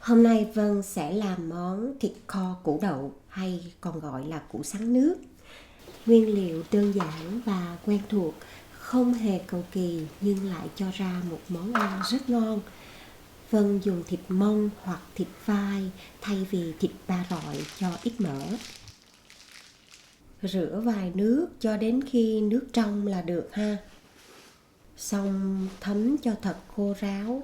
Hôm nay Vân sẽ làm món thịt kho củ đậu hay còn gọi là củ sắn nước. Nguyên liệu đơn giản và quen thuộc, không hề cầu kỳ nhưng lại cho ra một món ăn rất ngon. Vân dùng thịt mông hoặc thịt vai thay vì thịt ba rọi cho ít mỡ. Rửa vài nước cho đến khi nước trong là được ha. Xong thấm cho thật khô ráo.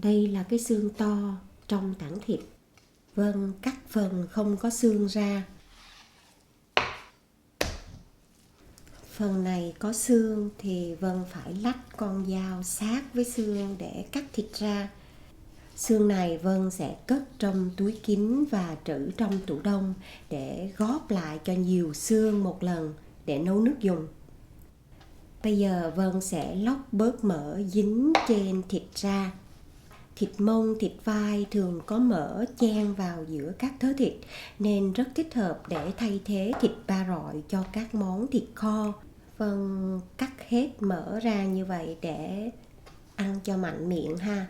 Đây là cái xương to trong tảng thịt. Vân cắt phần không có xương ra. Phần này có xương thì Vân phải lách con dao sát với xương để cắt thịt ra. Xương này Vân sẽ cất trong túi kín và trữ trong tủ đông để góp lại cho nhiều xương một lần để nấu nước dùng. Bây giờ Vân sẽ lóc bớt mỡ dính trên thịt ra. Thịt mông, thịt vai thường có mỡ chen vào giữa các thớ thịt nên rất thích hợp để thay thế thịt ba rọi cho các món thịt kho. Vân cắt hết mỡ ra như vậy để ăn cho mạnh miệng ha.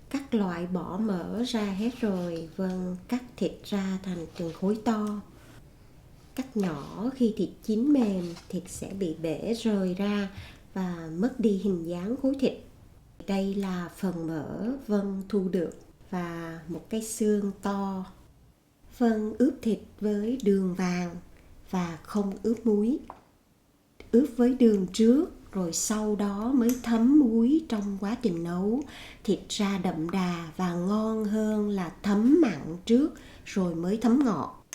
Các loại bỏ mỡ ra hết rồi, Vân cắt thịt ra thành từng khối to. Cắt nhỏ, khi thịt chín mềm, thịt sẽ bị bể rời ra và mất đi hình dáng khối thịt. Đây là phần mỡ Vân thu được và một cái xương to. Vân ướp thịt với đường vàng và không ướp muối. Ướp với đường trước rồi sau đó mới thấm muối trong quá trình nấu. Thịt ra đậm đà và ngon hơn là thấm mặn trước rồi mới thấm ngọt.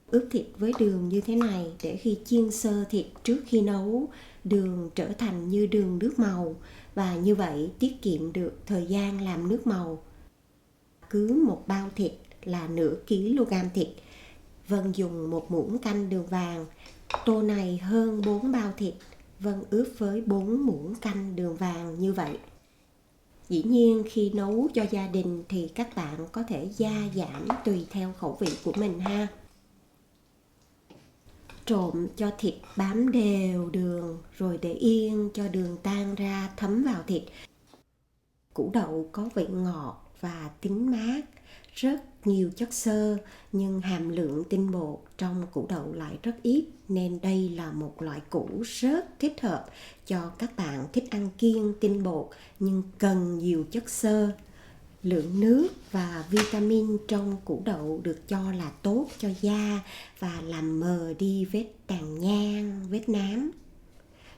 Ướp thịt với đường như thế này để khi chiên sơ thịt trước khi nấu, đường trở thành như đường nước màu và như vậy tiết kiệm được thời gian làm nước màu. Cứ một bao thịt là nửa kg thịt. Vân dùng 1 muỗng canh đường vàng. Tô này hơn 4 bao thịt. Vân ướp với 4 muỗng canh đường vàng như vậy. Dĩ nhiên khi nấu cho gia đình thì các bạn có thể gia giảm tùy theo khẩu vị của mình ha. Trộn cho thịt bám đều đường rồi để yên cho đường tan ra thấm vào thịt. Củ đậu có vị ngọt và tính mát, rất nhiều chất xơ nhưng hàm lượng tinh bột trong củ đậu lại rất ít nên đây là một loại củ rất thích hợp cho các bạn thích ăn kiêng tinh bột nhưng cần nhiều chất xơ. Lượng nước và vitamin trong củ đậu được cho là tốt cho da và làm mờ đi vết tàn nhang, vết nám.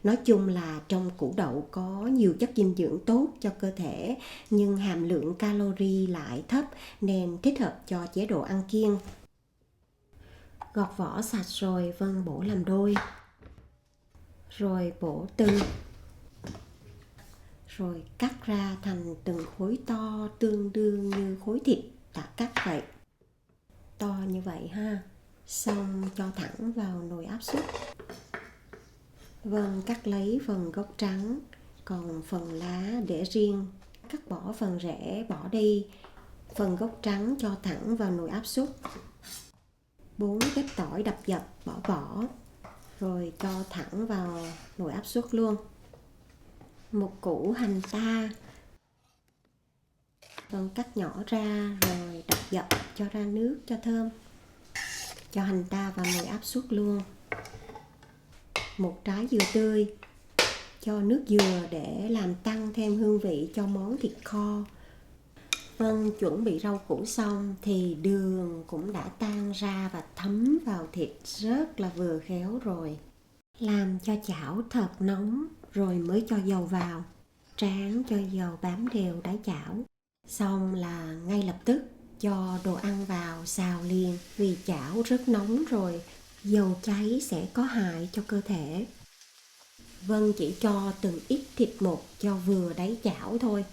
Nói chung là trong củ đậu có nhiều chất dinh dưỡng tốt cho cơ thể nhưng hàm lượng calo lại thấp nên thích hợp cho chế độ ăn kiêng. Gọt vỏ sạch rồi Vân bổ làm đôi. Rồi bổ từng. Rồi cắt ra thành từng khối to tương đương như khối thịt đã cắt vậy. To như vậy ha. Xong cho thẳng vào nồi áp suất. Vân cắt lấy phần gốc trắng, còn phần lá để riêng. Cắt bỏ phần rễ bỏ đi. Phần gốc trắng cho thẳng vào nồi áp suất. 4 tép tỏi đập dập bỏ vỏ. Rồi cho thẳng vào nồi áp suất luôn. Một củ hành ta. Vân cắt nhỏ ra rồi đập dập cho ra nước cho thơm. Cho hành ta vào nồi áp suất luôn. Một trái dừa tươi. Cho nước dừa để làm tăng thêm hương vị cho món thịt kho. Vân chuẩn bị rau củ xong thì đường cũng đã tan ra và thấm vào thịt rất là vừa khéo rồi. Làm cho chảo thật nóng rồi mới cho dầu vào. Tráng cho dầu bám đều đáy chảo. Xong là ngay lập tức cho đồ ăn vào xào liền vì chảo rất nóng rồi. Dầu cháy sẽ có hại cho cơ thể. Vân chỉ cho từng ít thịt một cho vừa đáy chảo thôi.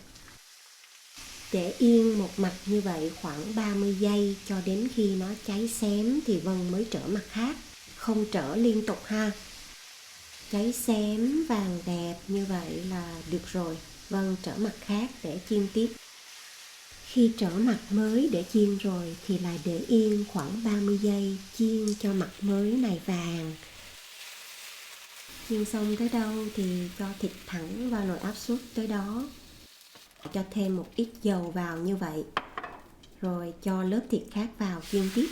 Để yên một mặt như vậy khoảng 30 giây cho đến khi nó cháy xém thì Vân mới trở mặt khác. Không trở liên tục ha. Cháy xém vàng đẹp như vậy là được rồi. Vân trở mặt khác để chiên tiếp. Khi trở mặt mới để chiên rồi thì lại để yên khoảng 30 giây chiên cho mặt mới này vàng. chiên xong tới đâu thì cho thịt thẳng vào nồi áp suất tới đó. Cho thêm một ít dầu vào như vậy. Rồi cho lớp thịt khác vào chiên tiếp.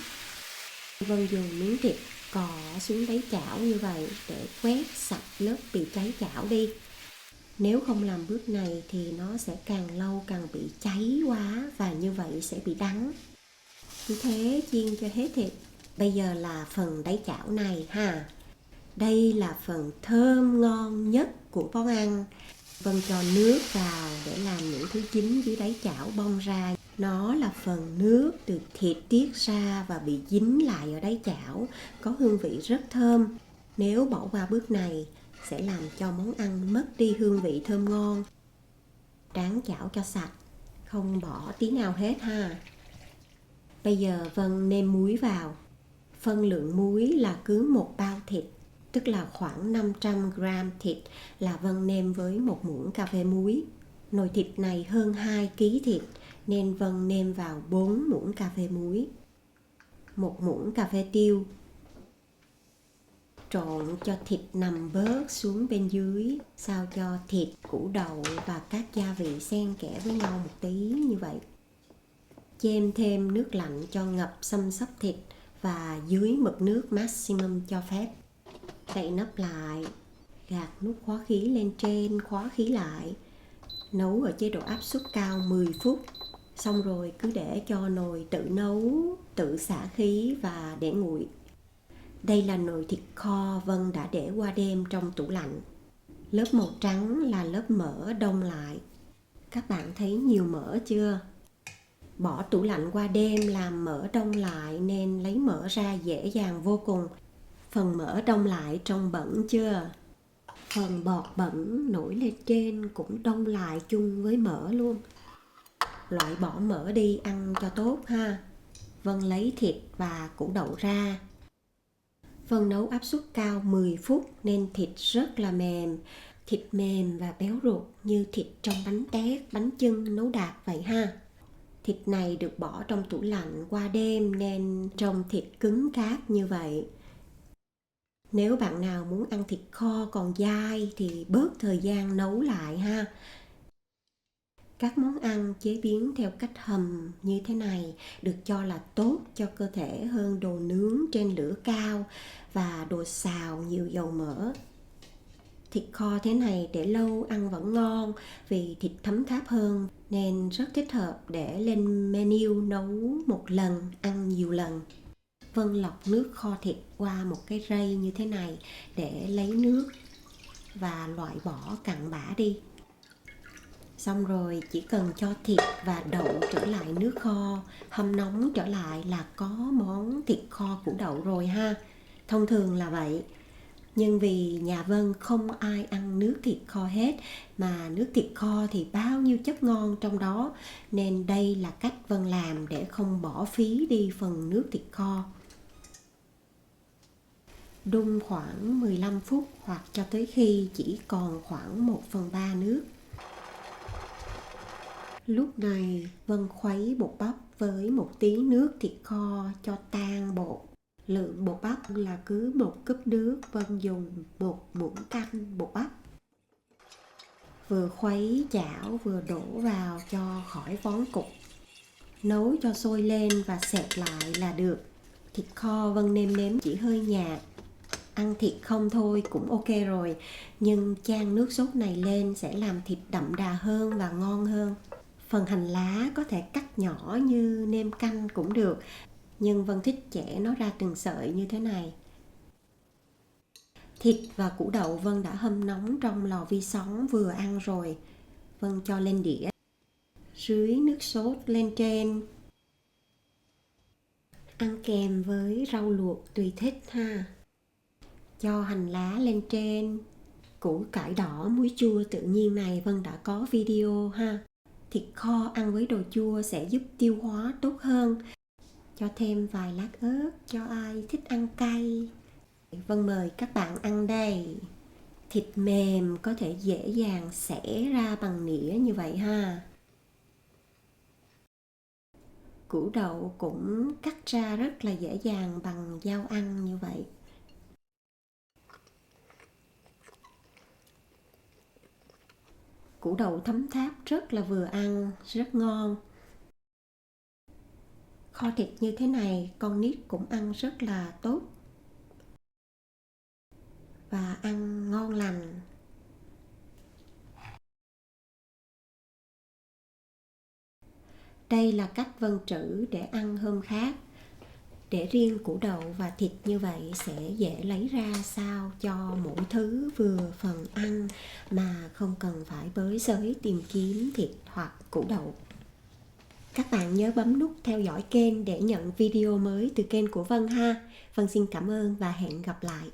Vân dùng miếng thịt cọ xuống đáy chảo như vậy để quét sạch lớp bị cháy chảo đi. Nếu không làm bước này thì nó sẽ càng lâu càng bị cháy quá và như vậy sẽ bị đắng. Cứ thế chiên cho hết thịt. Bây giờ là phần đáy chảo này ha. Đây là phần thơm ngon nhất của món ăn. Vân cho nước vào để làm những thứ chín dưới đáy chảo bong ra. Nó là phần nước từ thịt tiết ra và bị dính lại ở đáy chảo, có hương vị rất thơm. Nếu bỏ qua bước này sẽ làm cho món ăn mất đi hương vị thơm ngon. Ráng chảo cho sạch, không bỏ tí nào hết ha. Bây giờ Vân nêm muối vào. Phân lượng muối là cứ một bao thịt, tức là khoảng 500 g thịt là Vân nêm với một muỗng cà phê muối. Nồi thịt này hơn 2 kg thịt nên Vân nêm vào 4 muỗng cà phê muối. 1 muỗng cà phê tiêu. Trộn cho thịt nằm bớt xuống bên dưới, sao cho thịt, củ đậu và các gia vị xen kẽ với nhau một tí như vậy. Chêm thêm nước lạnh cho ngập xâm xấp thịt và dưới mực nước maximum cho phép. Đậy nắp lại, gạt nút khóa khí lên trên, khóa khí lại. Nấu ở chế độ áp suất cao 10 phút. Xong rồi cứ để cho nồi tự nấu, tự xả khí và để nguội. Đây là nồi thịt kho Vân đã để qua đêm trong tủ lạnh. Lớp màu trắng là lớp mỡ đông lại. Các bạn thấy nhiều mỡ chưa? Bỏ tủ lạnh qua đêm làm mỡ đông lại nên lấy mỡ ra dễ dàng vô cùng. Phần mỡ đông lại trông bẩn chưa? Phần bọt bẩn nổi lên trên cũng đông lại chung với mỡ luôn. Loại bỏ mỡ đi ăn cho tốt ha. Vân lấy thịt và củ đậu ra. Vân nấu áp suất cao 10 phút nên thịt rất là mềm. Thịt mềm và béo ruột như thịt trong bánh tét, bánh chưng nấu đạp vậy ha. Thịt này được bỏ trong tủ lạnh qua đêm nên trông thịt cứng cáp như vậy. Nếu bạn nào muốn ăn thịt kho còn dai thì bớt thời gian nấu lại ha. Các món ăn chế biến theo cách hầm như thế này được cho là tốt cho cơ thể hơn đồ nướng trên lửa cao và đồ xào nhiều dầu mỡ. Thịt kho thế này để lâu ăn vẫn ngon vì thịt thấm tháp hơn nên rất thích hợp để lên menu nấu một lần, ăn nhiều lần. Vân lọc nước kho thịt qua một cái rây như thế này để lấy nước và loại bỏ cặn bã đi. Xong rồi chỉ cần cho thịt và đậu trở lại nước kho, hâm nóng trở lại là có món thịt kho củ đậu rồi ha. Thông thường là vậy. Nhưng vì nhà Vân không ai ăn nước thịt kho hết, mà nước thịt kho thì bao nhiêu chất ngon trong đó, nên đây là cách Vân làm để không bỏ phí đi phần nước thịt kho. Đun khoảng 15 phút hoặc cho tới khi chỉ còn khoảng 1/3 nước. Lúc này Vân khuấy bột bắp với một tí nước thịt kho cho tan bột. Lượng bột bắp là cứ 1 cúp nước Vân dùng 1 muỗng canh bột bắp. Vừa khuấy chảo vừa đổ vào cho khỏi vón cục. Nấu cho sôi lên và xẹp lại là được. Thịt kho Vân nêm nếm chỉ hơi nhạt. Ăn thịt không thôi cũng ok rồi, nhưng chan nước sốt này lên sẽ làm thịt đậm đà hơn và ngon hơn. Phần hành lá có thể cắt nhỏ như nêm canh cũng được, nhưng Vân thích chẻ nó ra từng sợi như thế này. Thịt và củ đậu Vân đã hâm nóng trong lò vi sóng vừa ăn rồi. Vân cho lên đĩa, rưới nước sốt lên trên. Ăn kèm với rau luộc tùy thích ha. Cho hành lá lên trên. Củ cải đỏ muối chua tự nhiên này Vân đã có video ha. Thịt kho ăn với đồ chua sẽ giúp tiêu hóa tốt hơn. Cho thêm vài lát ớt cho ai thích ăn cay. Vân mời các bạn ăn đây. Thịt mềm có thể dễ dàng xẻ ra bằng nĩa như vậy ha. Củ đậu cũng cắt ra rất là dễ dàng bằng dao ăn như vậy. Củ đậu thấm tháp rất là vừa ăn, rất ngon. Kho thịt như thế này con nít cũng ăn rất là tốt và ăn ngon lành. Đây là cách Vân trữ để ăn hôm khác. Để riêng củ đậu và thịt như vậy sẽ dễ lấy ra sao cho mỗi thứ vừa phần ăn mà không cần phải bới xới tìm kiếm thịt hoặc củ đậu. Các bạn nhớ bấm nút theo dõi kênh để nhận video mới từ kênh của Vân ha. Vân xin cảm ơn và hẹn gặp lại.